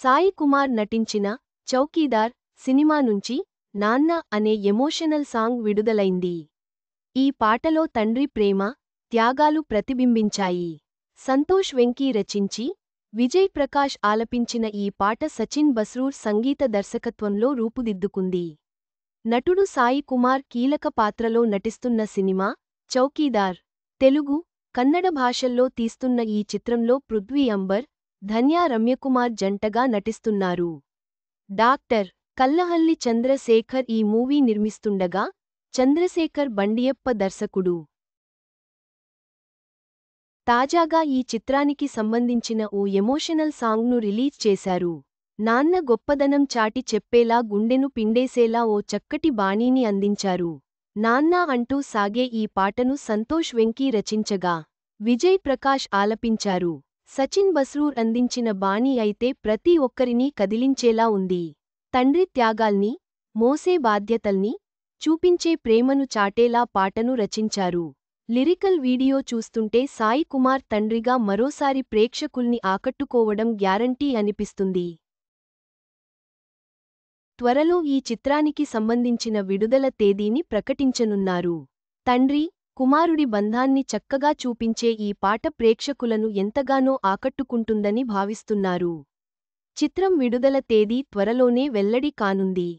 సాయి కుమార్ నటించిన చౌకీదార్ సినిమా నుంచి నాన్న అనే ఎమోషనల్ సాంగ్ విడుదలైంది. ఈ పాటలో తండ్రి ప్రేమ, త్యాగాలు ప్రతిబింబించాయి. సంతోష్ వెంకీ రచించి, విజయ్ ప్రకాష్ ఆలపించిన ఈ పాట సచిన్ బస్రూర్ సంగీత దర్శకత్వంలో రూపుదిద్దుకుంది. నటుడు సాయి కుమార్ కీలక పాత్రలో నటిస్తున్న సినిమా చౌకీదార్. తెలుగు, కన్నడ భాషల్లో తీస్తున్న ఈ చిత్రంలో పృథ్వీ అంబర్, ధన్యా రమ్యకుమార్ జంటగా నటిస్తున్నారు. డాక్టర్. కల్లహల్లి చంద్రశేఖర్ ఈ మూవీ నిర్మిస్తుండగా, చంద్రశేఖర్ బండియప్ప దర్శకుడు. తాజాగా ఈ చిత్రానికి సంబంధించిన ఓ ఎమోషనల్ సాంగ్ను రిలీజ్ చేశారు. నాన్న గొప్పదనం చాటి చెప్పేలా గుండెను పిండేసేలా ఓ చక్కటి బాణీని అందించారు. నాన్న అంటూ సాగే ఈ పాటను సంతోష్ వెంకీ రచించగా, విజయ్ ప్రకాష్ ఆలపించారు. సచిన్ బస్రూర్ అందించిన బాణీ అయితే ప్రతి ఒక్కరినీ కదిలించేలా ఉంది. తండ్రి త్యాగాల్ని, మోసే బాధ్యతల్ని చూపించే ప్రేమను చాటేలా పాటను రచించారు. లిరికల్ వీడియో చూస్తుంటే సాయి కుమార్ తండ్రిగా మరోసారి ప్రేక్షకుల్ని ఆకట్టుకోవడం గ్యారంటీ అనిపిస్తుంది. త్వరలో ఈ చిత్రానికి సంబంధించిన విడుదల తేదీని ప్రకటించనున్నారు. తండ్రి, కుమారుడి బంధాన్ని చక్కగా చూపించే ఈ పాట ప్రేక్షకులను ఎంతగానో ఆకట్టుకుంటుందని భావిస్తున్నారు. చిత్రం విడుదల తేదీ త్వరలోనే వెల్లడి కానుంది.